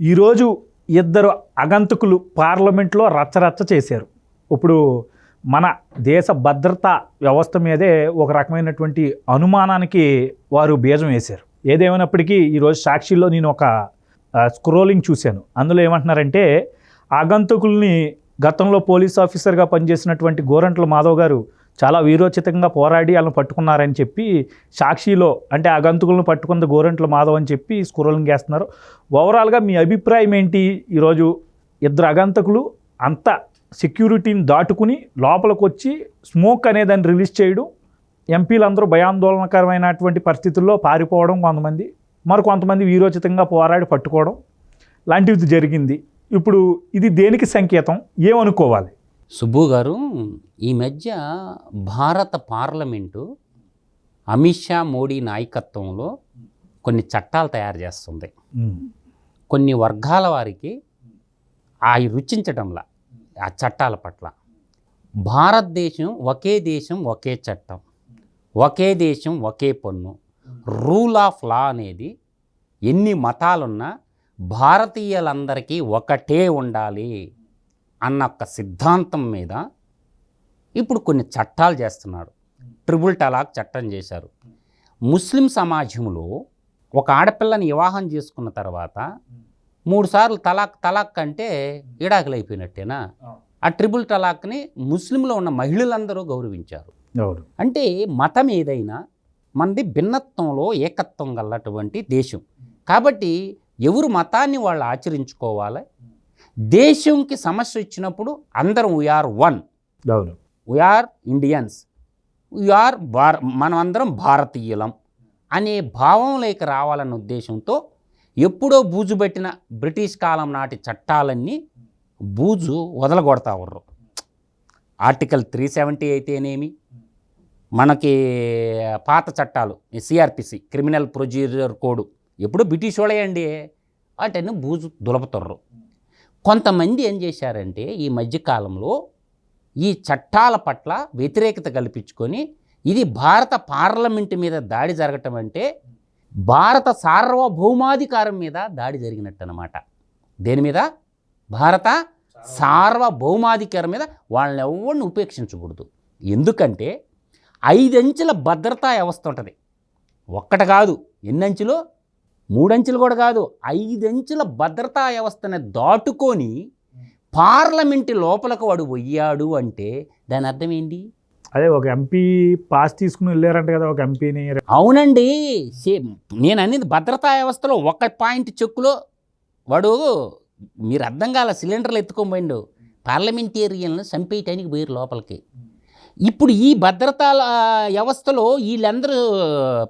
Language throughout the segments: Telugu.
ఈరోజు ఇద్దరు అగంతకులు పార్లమెంట్లో రచ్చరచ్చ చేశారు. ఇప్పుడు మన దేశ భద్రతా వ్యవస్థ మీదే ఒక రకమైనటువంటి అనుమానానికి వారు బీజం వేశారు. ఏదేమైనప్పటికీ ఈరోజు సాక్షిలో నేను ఒక స్క్రోలింగ్ చూశాను. అందులో ఏమంటున్నారంటే, ఆగంతకుల్ని గతంలో పోలీస్ ఆఫీసర్గా పనిచేసినటువంటి గోరంట్ల మాధవ్ గారు చాలా వీరోచితంగా పోరాడి వాళ్ళని పట్టుకున్నారని చెప్పి సాక్షిలో, అంటే ఆగంతకులను పట్టుకున్నది గోరంట్ల మాధవ్ అని చెప్పి స్క్రోలింగ్ చేస్తున్నారు. ఓవరాల్గా మీ అభిప్రాయం ఏంటి? ఈరోజు ఇద్దరు అగంతకులు అంత సెక్యూరిటీని దాటుకుని లోపలికి వచ్చి స్మోక్ అనే దాన్ని రిలీజ్ చేయడం, ఎంపీలందరూ భయాందోళనకరమైనటువంటి పరిస్థితుల్లో పారిపోవడం, మరికొంతమంది వీరోచితంగా పోరాడి పట్టుకోవడం లాంటిది జరిగింది. ఇప్పుడు ఇది దేనికి సంకేతం? ఏమనుకోవాలి? సుబ్బు గారు, ఈ మధ్య భారత పార్లమెంటు అమిత్ షా మోడీ నాయకత్వంలో కొన్ని చట్టాలు తయారు చేస్తుంది. కొన్ని వర్గాల వారికి అవి రుచించడంలా ఆ చట్టాల పట్ల. భారతదేశం ఒకే దేశం ఒకే చట్టం, ఒకే దేశం ఒకే పన్ను, రూల్ ఆఫ్ లా అనేది ఎన్ని మతాలున్నా భారతీయులందరికీ ఒకటే ఉండాలి అన్న ఒక సిద్ధాంతం మీద ఇప్పుడు కొన్ని చట్టాలు చేస్తున్నాడు. ట్రిపుల్ తలాక్ చట్టం చేశారు. ముస్లిం సమాజంలో ఒక ఆడపిల్లని వివాహం చేసుకున్న తర్వాత 3 సార్లు తలాక్ అంటే ఈడాకులు అయిపోయినట్టేనా? ఆ ట్రిపుల్ తలాక్ని ముస్లింలో ఉన్న మహిళలందరూ గౌరవించారు. అంటే మతం ఏదైనా మనది భిన్నత్వంలో ఏకత్వం గలటువంటి దేశం కాబట్టి ఎవరు మతాన్ని వాళ్ళు ఆచరించుకోవాలి. దేశంకి సమస్య వచ్చినప్పుడు అందరం వీఆర్ వన్, వీఆర్ ఇండియన్స్, మనం అందరం భారతీయులం అనే భావంలోకి రావాలన్న ఉద్దేశంతో ఎప్పుడో బూజు పెట్టిన బ్రిటిష్ కాలం నాటి చట్టాలన్నీ బూజు వదలగొడతారు. ఆర్టికల్ 370 అయితేనేమి, మనకి పాత చట్టాలు సిఆర్పిసి క్రిమినల్ ప్రొసీజర్ కోడ్ ఎప్పుడు బ్రిటిష్ వాళ్ళేయండి, వాటిని బూజు దులపుతారు. కొంతమంది ఏం చేశారంటే ఈ మధ్యకాలంలో ఈ చట్టాల పట్ల వ్యతిరేకత కల్పించుకొని, ఇది భారత పార్లమెంటు మీద దాడి జరగటం అంటే భారత సార్వభౌమాధికారం మీద దాడి జరిగినట్టు అన్నమాట. దేని మీద? భారత సార్వభౌమాధికారం మీద వాళ్ళని ఎవరిని ఉపేక్షించకూడదు. ఎందుకంటే 5 అంచెల భద్రతా వ్యవస్థ ఉంటుంది. ఒక్కటి కాదు, ఎన్ని అంచెలు? 3 అంచెలు కూడా కాదు, 5 అంచెల భద్రతా వ్యవస్థని దాటుకొని పార్లమెంటు లోపలకు వాడు పోయాడు అంటే దాని అర్థం ఏంటి? అదే ఒక ఎంపీ పాస్ తీసుకుని వెళ్ళారంట కదా ఒక ఎంపీని. అవునండి, నేను అనేది భద్రతా వ్యవస్థలో ఒక పాయింట్ చెక్కులో వాడు, మీరు అర్థం కాల, సిలిండర్లు ఎత్తుకొని పోయిండు, పార్లమెంటేరియన్లు చంపేయటానికి పోయారు లోపలికి. ఇప్పుడు ఈ భద్రతా వ్యవస్థలో వీళ్ళందరూ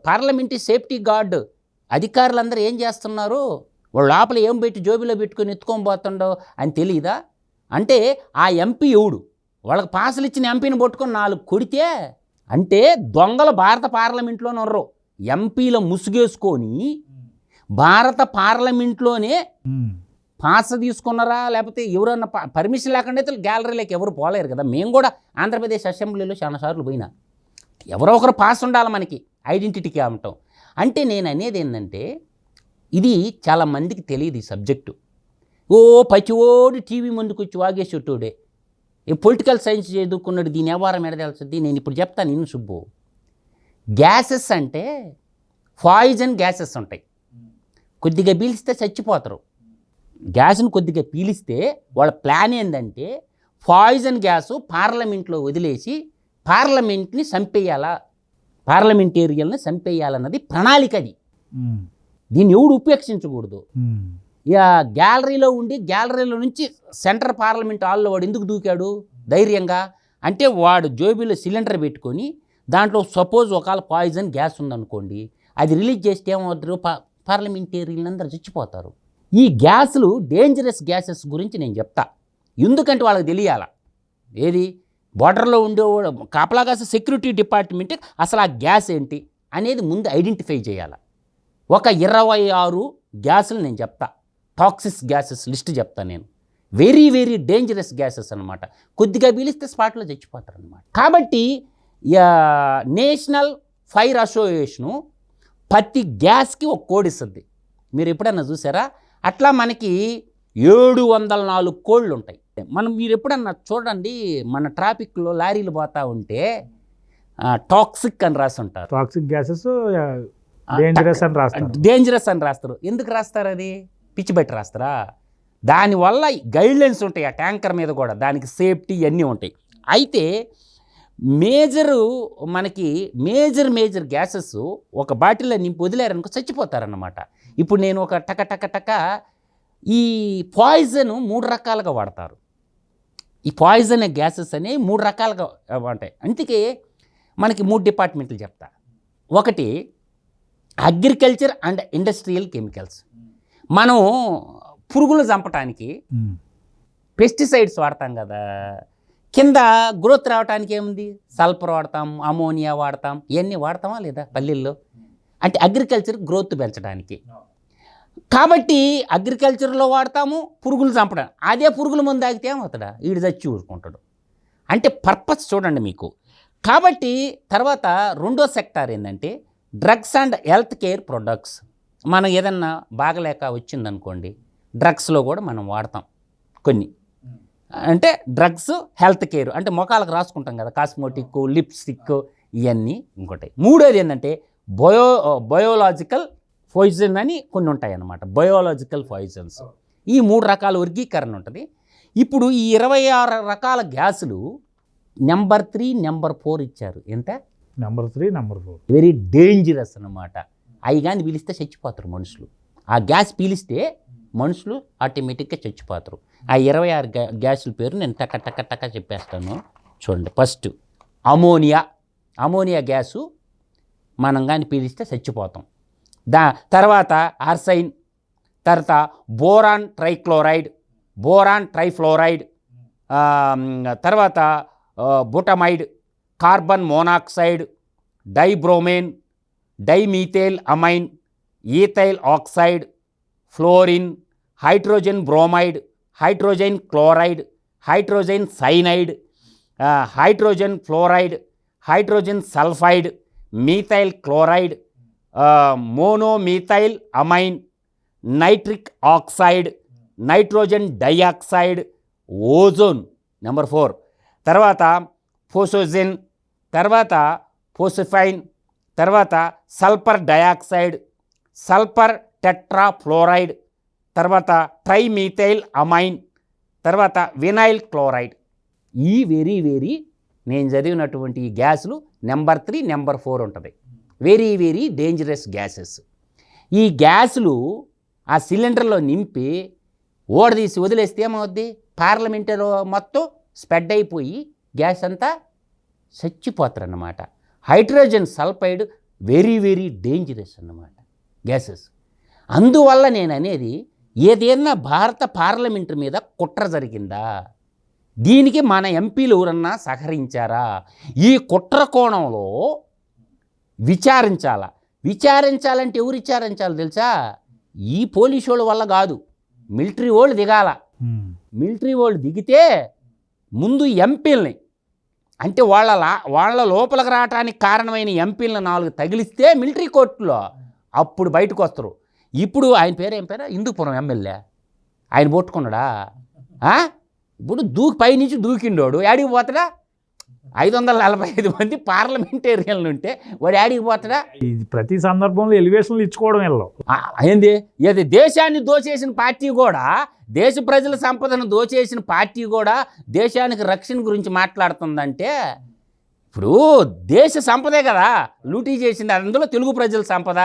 పార్లమెంటరీ సేఫ్టీ గార్డ్ అధికారులందరూ ఏం చేస్తున్నారు? వాళ్ళు లోపల ఏం పెట్టి జోబీలో పెట్టుకొని ఎత్తుకొని పోతుండో అని తెలియదా? అంటే ఆ ఎంపీ ఎవడు? వాళ్ళకి పాసులు ఇచ్చిన ఎంపీని పట్టుకొని 4 కొడితే, అంటే దొంగలు భారత పార్లమెంట్లోనే ఉన్నారు. ఎంపీల ముసుగేసుకొని భారత పార్లమెంట్లోనే పాస్ తీసుకున్నారా, లేకపోతే ఎవరన్నా పర్మిషన్ లేకుండా అయితే గ్యాలరీలోకి ఎవరు పోలేరు కదా. మేము కూడా ఆంధ్రప్రదేశ్ అసెంబ్లీలో చాలాసార్లు పోయినా, ఎవరో ఒకరు పాస్ ఉండాలి మనకి ఐడెంటిటీకి అమ్మటం. అంటే నేను అనేది ఏంటంటే, ఇది చాలామందికి తెలియదు ఈ సబ్జెక్టు. పచ్చివాడు టీవీ ముందుకు వచ్చి వాగేసేటోడే ఈ పొలిటికల్ సైన్స్ చదువుకున్నాడు, దీని వ్యవహారం ఎడదలుస్తుంది. నేను ఇప్పుడు చెప్తాను ఇನ್ನು సుబ్బు. గ్యాసెస్ అంటే పాయిజన్ గ్యాసెస్ ఉంటాయి. కొద్దిగా పీలిస్తే చచ్చిపోతారు. గ్యాస్ను కొద్దిగా పీలిస్తే వాళ్ళ ప్లాన్ ఏంటంటే పాయిజన్ గ్యాసు పార్లమెంట్లో వదిలేసి పార్లమెంట్ని చంపేయాలా, పార్లమెంటేరియల్ని చంపేయాలన్నది ప్రణాళిక. అది దీన్ని ఎవడు ఉపేక్షించకూడదు. ఇక గ్యాలరీలో ఉండి గ్యాలరీలో నుంచి సెంట్రల్ పార్లమెంట్ హాల్లో వాడు ఎందుకు దూకాడు ధైర్యంగా అంటే, వాడు జోబీలో సిలిండర్ పెట్టుకొని దాంట్లో సపోజ్ ఒకవేళ పాయిజన్ గ్యాస్ ఉందనుకోండి, అది రిలీజ్ చేస్తే ఏమవుతారు? పార్లమెంటేరియన్లు అందరూ చచ్చిపోతారు. ఈ గ్యాసులు డేంజరస్ గ్యాసెస్ గురించి నేను చెప్తా. ఎందుకంటే వాళ్ళకి తెలియాల, ఏది బార్డర్లో ఉండే కాపలాగాస సెక్యూరిటీ డిపార్ట్మెంట్ అసలు ఆ గ్యాస్ ఏంటి అనేది ముందు ఐడెంటిఫై చేయాలి. ఒక 26 గ్యాసులు నేను చెప్తా, టాక్సిక్ గ్యాసెస్ లిస్ట్ చెప్తా నేను. వెరీ వెరీ డేంజరస్ గ్యాసెస్ అనమాట. కొద్దిగా పీలిస్తే స్పాట్లో చచ్చిపోతారు అనమాట. కాబట్టి నేషనల్ ఫైర్ అసోసియేషను ప్రతి గ్యాస్కి ఒక కోడ్ ఇస్తుంది. మీరు ఎప్పుడన్నా చూసారా? అట్లా మనకి 704 కోళ్ళు ఉంటాయి. మనం మీరు ఎప్పుడన్నా చూడండి, మన ట్రాఫిక్లో లారీలు పోతూ ఉంటే టాక్సిక్ అని రాసి ఉంటారు. టాక్సిక్ గ్యాసెస్ డేంజరస్ అని రాస్తారు. డేంజరస్ అని రాస్తారు. ఎందుకు రాస్తారు? అది పిచ్చి బట్టి రాస్తారా? దానివల్ల గైడ్లైన్స్ ఉంటాయి ఆ ట్యాంకర్ మీద కూడా, దానికి సేఫ్టీ అన్నీ ఉంటాయి. అయితే మనకి మేజర్ గ్యాసెస్ ఒక బాటిల్లో నింపి వదిలేరనుకో చచ్చిపోతారన్నమాట. ఇప్పుడు నేను ఒక టక ఈ పాయిజన్ 3 రకాలుగా వాడతారు. ఈ పాయిజన్ గ్యాసెస్ అనేవి 3 రకాలుగా ఉంటాయి. అందుకే మనకి 3 డిపార్ట్మెంట్లు చెప్తా. ఒకటి అగ్రికల్చర్ అండ్ ఇండస్ట్రియల్ కెమికల్స్. మనం పురుగులు చంపటానికి పెస్టిసైడ్స్ వాడతాం కదా, కింద గ్రోత్ రావడానికి ఏముంది? సల్ఫర్ వాడతాం, అమోనియా వాడతాం, ఇవన్నీ వాడతామా లేదా పల్లెల్లో? అంటే అగ్రికల్చర్ గ్రోత్ పెంచడానికి. కాబట్టి అగ్రికల్చర్లో వాడతాము, పురుగులు చంపడం. అదే పురుగుల మందు తాగితే ఏమవుతాడా? వీడు చచ్చి ఊరుకుంటాడు. అంటే పర్పస్ చూడండి మీకు. కాబట్టి తర్వాత రెండో సెక్టార్ ఏంటంటే drugs and health care products. మనం ఏదన్నా బాగలేక వచ్చిందనుకోండి, డ్రగ్స్లో కూడా మనం వాడతాం కొన్ని. అంటే డ్రగ్స్, హెల్త్ కేర్ అంటే ముఖాలకు రాసుకుంటాం కదా, కాస్మోటిక్, లిప్స్టిక్, ఇవన్నీ ఇంకోటి. మూడోది ఏంటంటే బయోలాజికల్ పాయిజన్ అని కొన్ని ఉంటాయి అన్నమాట. Biological poisons. ఈ 3 రకాల వర్గీకరణ ఉంటుంది. ఇప్పుడు ఈ 26 రకాల గ్యాసులు నెంబర్ 3, నెంబర్ 4 ఇచ్చారు. ఎంత? నెంబర్ 3, నెంబర్ 4 వెరీ డేంజరస్ అన్నమాట. అవి కానీ పీలిస్తే చచ్చిపోతారు మనుషులు. ఆ గ్యాస్ పీలిస్తే మనుషులు ఆటోమేటిక్గా చచ్చిపోతారు. ఆ 26 గ్యాసుల పేరు నేను టక చెప్పేస్తాను చూడండి. ఫస్ట్ అమోనియా గ్యాసు మనం కానీ పీలిస్తే చచ్చిపోతాం. తర్వాత ఆర్సైన్, తర్వాత బోరాన్ ట్రైఫ్లోరైడ్, తర్వాత butamide, carbon monoxide, diborane, dimethyl amine, ethyl oxide, fluorine, hydrogen bromide, hydrogen chloride, hydrogen cyanide, hydrogen fluoride, hydrogen sulphide, methyl chloride, monomethyl amine, nitric oxide, nitrogen dioxide, ozone number 4, తర్వాత ఫోసోజెన్, తర్వాత ఫోసిఫైన్, తర్వాత సల్ఫర్ డయాక్సైడ్, సల్ఫర్ టెట్రాఫ్లోరైడ్, తర్వాత ట్రైమీథైల్ అమైన్, తర్వాత వినైల్ క్లోరైడ్. ఈ వెరీ నేను చదివినటువంటి ఈ గ్యాసులు నెంబర్ 3, నెంబర్ 4 ఉంటుంది. Very dangerous gases. ఈ గ్యాసులు ఆ సిలిండర్లో నింపి ఓడదీసి వదిలేస్తే ఏమవుద్ది? పార్లమెంటులో మొత్తం స్ప్రెడ్ అయిపోయి గ్యాస్ అంతా చచ్చిపోతారు అన్నమాట. హైడ్రోజన్ సల్ఫైడ్ వెరీ డేంజరస్ అన్నమాట గ్యాసెస్. అందువల్ల నేను అనేది, ఏదైనా భారత పార్లమెంటు మీద కుట్ర జరిగిందా? దీనికి మన ఎంపీలు ఎవరన్నా సహకరించారా? ఈ కుట్ర కోణంలో విచారించాలంటే ఎవరు విచారించాలి తెలుసా? ఈ పోలీసు వాళ్ళ వల్ల కాదు, మిలిటరీ వాళ్ళు దిగాల. మిలిటరీ వాళ్ళు దిగితే ముందు ఎంపీలని, అంటే వాళ్ళ లోపలికి రావడానికి కారణమైన ఎంపీలను 4 తగిలిస్తే మిలిటరీ కోర్టులో అప్పుడు బయటకు వస్తారు. ఇప్పుడు ఆయన పేరు ఏం పేరు? హిందూపురం ఎమ్మెల్యే. ఆయన పట్టుకున్నాడా? ఇప్పుడు పైనుంచి దూకిండోడు యాడికి పోతాడా? 545 మంది పార్లమెంటేరియన్లు ఉంటే వాడు యాడికి పోతాడా? ప్రతి సందర్భంలో ఎలివేషన్లు ఇచ్చుకోవడం ఏది దేశాన్ని దోచేసిన పార్టీ కూడా, దేశ ప్రజల సంపదను దోచేసిన పార్టీ కూడా దేశానికి రక్షణ గురించి మాట్లాడుతుందంటే, ఇప్పుడు దేశ సంపదే కదా లూటీ చేసింది. అందులో తెలుగు ప్రజల సంపద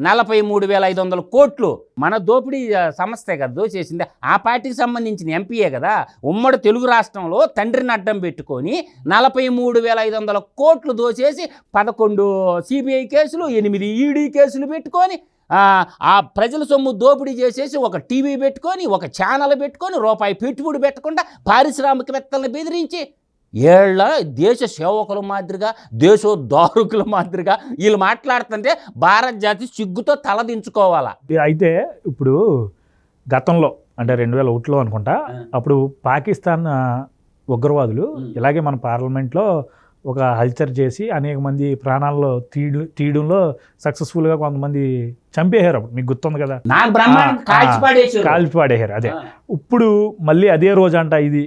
43,500 కోట్లు మన దోపిడీ సంస్థే కదా దోచేసింది. ఆ పార్టీకి సంబంధించిన ఎంపీయే కదా. ఉమ్మడి తెలుగు రాష్ట్రంలో తండ్రిని అడ్డం పెట్టుకొని 43,500 కోట్లు దోచేసి 11 సిబిఐ కేసులు, 8 ఈడీ కేసులు పెట్టుకొని, ఆ ప్రజల సొమ్ము దోపిడీ చేసేసి ఒక టీవీ పెట్టుకొని, ఒక ఛానల్ పెట్టుకొని, రూపాయి పెట్టుబడి పెట్టకుండా పారిశ్రామికవేత్తలను బెదిరించి, ఏళ్ళ దేశ సేవకుల మాదిరిగా, దేశోద్ధారకుల మాదిరిగా వీళ్ళు మాట్లాడుతుంటే భారత జాతి సిగ్గుతో తలదించుకోవాలా. అయితే ఇప్పుడు గతంలో అంటే 2001లో అనుకుంటా, అప్పుడు పాకిస్తాన్ ఉగ్రవాదులు ఇలాగే మన పార్లమెంట్లో ఒక హల్చర్ చేసి అనేక మంది ప్రాణాల్లో తీయడంలో సక్సెస్ఫుల్గా కొంతమంది చంపేశారు. అప్పుడు మీకు గుర్తుంది కదా, నాకు బ్రహ్మాండం కాల్చి పాడేశారు. అదే ఇప్పుడు మళ్ళీ అదే రోజు అంట ఇది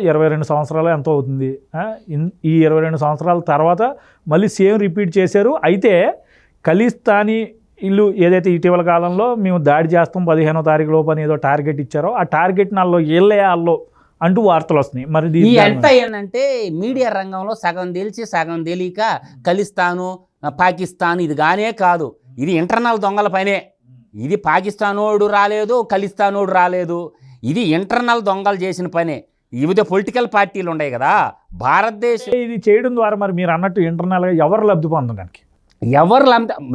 22 సంవత్సరాలు ఎంతో అవుతుంది. ఈ 22 సంవత్సరాల తర్వాత మళ్ళీ సేమ్ రిపీట్ చేశారు. అయితే ఖలిస్తానీ ఇల్లు ఏదైతే ఇటీవల కాలంలో మేము దాడి చేస్తాం 15వ తారీఖు లోపు అని ఏదో టార్గెట్ ఇచ్చారో ఆ టార్గెట్ నాలో ఏళ్ళలో అంటూ వార్తలు వస్తున్నాయి. మరి ఈ ఎంత ఏంటంటే మీడియా రంగంలో సగం తెలిసి సగం తెలియక ఖలిస్తాను పాకిస్తాన్ ఇది గానే కాదు, ఇది ఇంటర్నల్ దొంగల పనే. ఇది పాకిస్తానోడు రాలేదు, ఖలిస్తానోడు రాలేదు, ఇది ఇంటర్నల్ దొంగలు చేసిన పనే. వివిధ పొలిటికల్ పార్టీలు ఉన్నాయి కదా భారతదేశం. ఇది చేయడం ద్వారా మరి మీరు అన్నట్టు ఇంటర్నల్గా ఎవరు లబ్ధి పొందడానికి, ఎవరు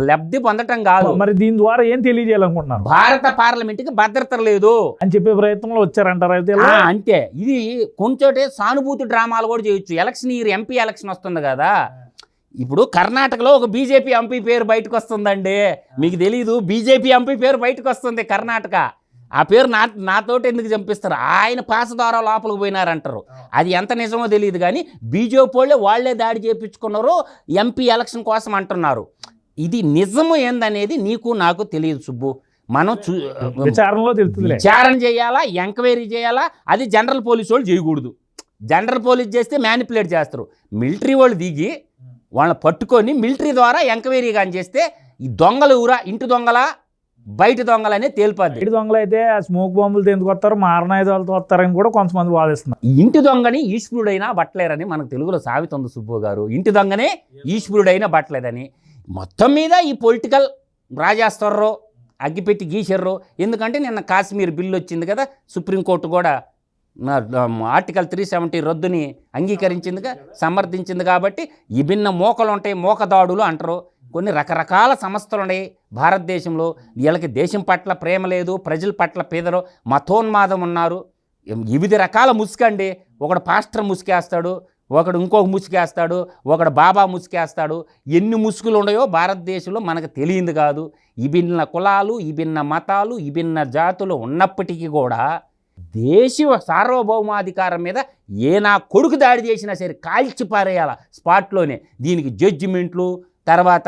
లబ్ధి పొందటం కాదు, మరి దీని ద్వారా ఏం తెలియజేయాలనుకుంటున్నారు? భారత పార్లమెంట్కి భద్రత లేదు అని చెప్పే ప్రయత్నంలో వచ్చారంటారు. అయితే అంతే. ఇది కొంచెం సానుభూతి డ్రామాలు కూడా చేయొచ్చు. ఎలక్షన్ ఇయర్ ఎంపీ ఎలక్షన్ వస్తుంది కదా, ఇప్పుడు కర్ణాటకలో ఒక బీజేపీ ఎంపీ పేరు బయటకు వస్తుందండి. మీకు తెలీదు, బీజేపీ ఎంపీ పేరు బయటకు వస్తుంది కర్ణాటక. ఆ పేరు నాతోటి ఎందుకు చంపిస్తారు, ఆయన పాస ద్వారా లోపలికి పోయినారంటారు. అది ఎంత నిజమో తెలియదు కానీ బీజేపీ వాళ్ళే దాడి చేయించుకున్నారు ఎంపీ ఎలక్షన్ కోసం అంటున్నారు. ఇది నిజము ఏందనేది నీకు నాకు తెలియదు సుబ్బు. మనం విచారణలో తెలుస్తుంది. విచారణ చేయాలా, ఎంక్వైరీ చేయాలా. అది జనరల్ పోలీసు వాళ్ళు చేయకూడదు. జనరల్ పోలీస్ చేస్తే మ్యానిపులేట్ చేస్తారు. మిలిటరీ వాళ్ళు దిగి వాళ్ళని పట్టుకొని మిలిటరీ ద్వారా ఎంక్వైరీ కానీ చేస్తే ఈ దొంగలు ఊరా ఇంటి దొంగలా బయట దొంగలనే తేలిపోద్ది. ఇంటి దొంగలు అయితే స్మోక్ బాంబులతో ఎందుకు వస్తారు, మారణాయుధాలతో వస్తారని కూడా కొంతమంది వాదిస్తున్నారు. ఇంటి దొంగని ఈశ్వరుడైనా బట్టలేరని మనకు తెలుగులో సామెత ఉంది సుబ్బు గారు. ఇంటి దొంగనే ఈశ్వరుడైనా బట్టలేదని. మొత్తం మీద ఈ పొలిటికల్ రాజేశ్వరరావు అగ్గిపెట్టి గీశారు. ఎందుకంటే నిన్న కాశ్మీర్ బిల్లు వచ్చింది కదా, సుప్రీంకోర్టు కూడా ఆర్టికల్ 370 రద్దుని అంగీకరించిందిగా, సమర్థించింది. కాబట్టి విభిన్న మోకలు ఉంటాయి, మోకదాడులు అంటారు. కొన్ని రకరకాల సంస్థలు ఉన్నాయి భారతదేశంలో. వీళ్ళకి దేశం పట్ల ప్రేమ లేదు, ప్రజల పట్ల పేదరు, మతోన్మాదం ఉన్నారు. వివిధ రకాల ముసుకండి. ఒకడు పాస్టర్ ముసుకేస్తాడు, ఒకడు ఇంకొక ముసుకేస్తాడు, ఒకడు బాబా ముసుకేస్తాడు. ఎన్ని ముసుగులు ఉన్నాయో భారతదేశంలో మనకు తెలియదు కాదు. విభిన్న కులాలు, విభిన్న మతాలు, విభిన్న జాతులు ఉన్నప్పటికీ కూడా దేశ సార్వభౌమాధికారం మీద నా కొడుకు దాడి చేసినా సరే కాల్చి పారేయాల స్పాట్లోనే. దీనికి జడ్జిమెంట్లు తర్వాత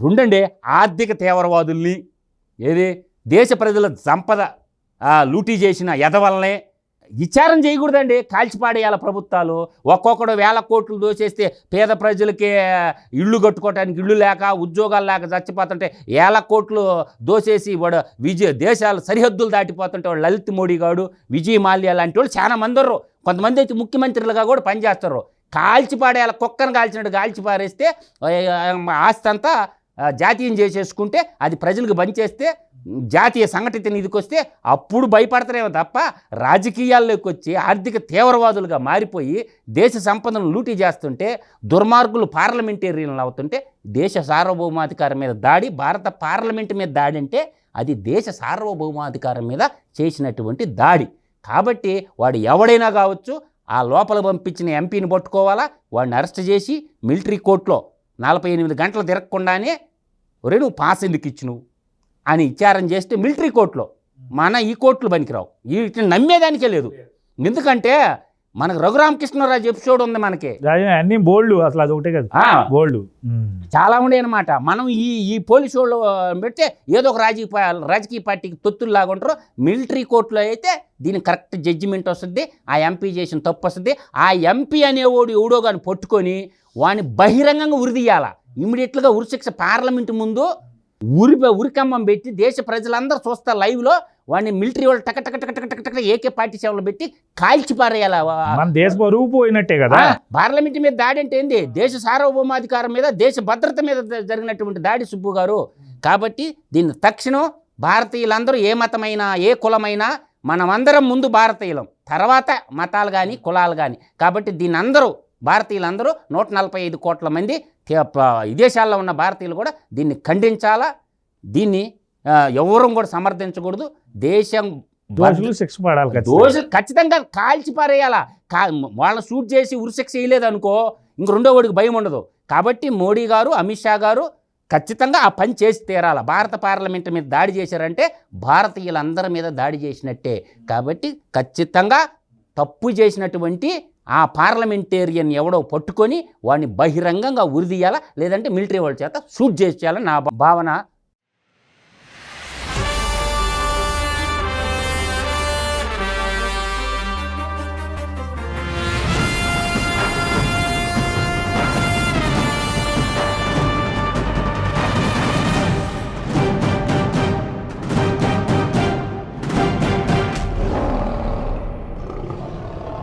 రెండండి ఆర్థిక తీవ్రవాదుల్ని, ఏది దేశ ప్రజల సంపద లూటీ చేసిన ఎదవలనే విచారం చేయకూడదండి, కాల్చిపాడేయాల ప్రభుత్వాలు. ఒక్కొక్కడు 1000 కోట్లు దోచేస్తే పేద ప్రజలకి ఇళ్ళు కట్టుకోవడానికి ఇళ్ళు లేక, ఉద్యోగాలు లేక చచ్చిపోతుంటే 1000 కోట్లు దోచేసి వాడు దేశాలు సరిహద్దులు దాటిపోతుంటే వాడు లలిత్ మోడీ గాడు, విజయ్ మాల్యా లాంటి వాళ్ళు చాలా మంది ఉన్నారు. కొంతమంది అయితే ముఖ్యమంత్రులుగా కూడా పనిచేస్తారు. కాల్చిపాడేయాల, కుక్కను కాల్చినట్టు కాల్చి పారేస్తే ఆస్తి అంతా జాతీయం చేసేసుకుంటే, అది ప్రజలకు బంచేస్తే, జాతీయ సంఘటిత నిధికి వస్తే అప్పుడు భయపడతారేమో తప్ప రాజకీయాల్లోకి వచ్చి ఆర్థిక తీవ్రవాదులుగా మారిపోయి దేశ సంపదను లూటీ చేస్తుంటే, దుర్మార్గులు పార్లమెంటేరియన్లు అవుతుంటే, దేశ సార్వభౌమాధికారం మీద దాడి, భారత పార్లమెంటు మీద దాడి అంటే అది దేశ సార్వభౌమాధికారం మీద చేసినటువంటి దాడి. కాబట్టి వాడు ఎవడైనా కావచ్చు, ఆ లోపల పంపించిన ఎంపీని పట్టుకోవాలా, వాడిని అరెస్ట్ చేసి మిలిటరీ కోర్టులో 48 గంటలు తిరగకుండానే ఒరే నువ్వు పాస్ ఎందుకు ఇచ్చినవు అని విచారణ చేస్తే మిలిటరీ కోర్టులో, మన ఈ కోర్టులు పనికిరావు. వీటిని నమ్మేదానికే లేదు. ఎందుకంటే మనకు రఘురామకృష్ణరాజు ఎపిసోడ్ ఉంది మనకి, అన్ని బోల్డ్, అసలు అది ఒకటే కదా బోల్డ్ చాలా ఉండే అనమాట. మనం ఈ పోలీసు వాళ్ళు పెడితే ఏదో ఒక రాజకీయ పార్టీకి తొత్తుల్లాగా ఉంటారు. మిలిటరీ కోర్టులో అయితే దీనికి కరెక్ట్ జడ్జిమెంట్ వస్తుంది, ఆ ఎంపీ చేసిన తప్పు వస్తుంది. ఆ ఎంపీ అనేవాడు ఎవడో కానీ పట్టుకొని వాడిని బహిరంగంగా ఉరిదీయాల. ఇమ్మీడియట్గా ఉరిశిక్ష పార్లమెంటు ముందు ఉరికమ్మం పెట్టి దేశ ప్రజలందరూ చూస్తారు లైవ్లో. వాడిని మిలిటరీ వాళ్ళు టక టక టక టక టక AK-47 పెట్టి కాల్చి పారేయాల. మన దేశ బరువు పోయినట్టే కదా. పార్లమెంట్ మీద దాడి అంటే ఏంది? దేశ సార్వభౌమాధికారం మీద, దేశ భద్రత మీద జరిగినటువంటి దాడి సుబ్బు గారు. కాబట్టి దీన్ని తక్షణం భారతీయులందరూ ఏ మతమైనా ఏ కులమైనా మనమందరం ముందు భారతీయులం, తర్వాత మతాలు కానీ కులాలు కానీ. కాబట్టి దీన్ని అందరూ భారతీయులందరూ 145 కోట్ల మంది విదేశాల్లో ఉన్న భారతీయులు కూడా దీన్ని ఖండించాలా. దీన్ని ఎవరూ కూడా సమర్థించకూడదు. దేశం శిక్ష పడాలి, దోషులు ఖచ్చితంగా కాల్చి పారేయాలా. వాళ్ళని షూట్ చేసి ఉరిశిక్ష వేయలేదనుకో ఇంక రెండో వాడికి భయం ఉండదు. కాబట్టి మోడీ గారు, అమిత్ షా గారు ఖచ్చితంగా ఆ పని చేసి తీరాల. భారత పార్లమెంట్ మీద దాడి చేశారంటే భారతీయులందరి మీద దాడి చేసినట్టే. కాబట్టి ఖచ్చితంగా తప్పు చేసినటువంటి ఆ పార్లమెంటేరియన్ ఎవడో పట్టుకొని వాడిని బహిరంగంగా ఉరిదీయాలా, లేదంటే మిలిటరీ వాళ్ళ చేత షూట్ చేసేయాలని నా భావన.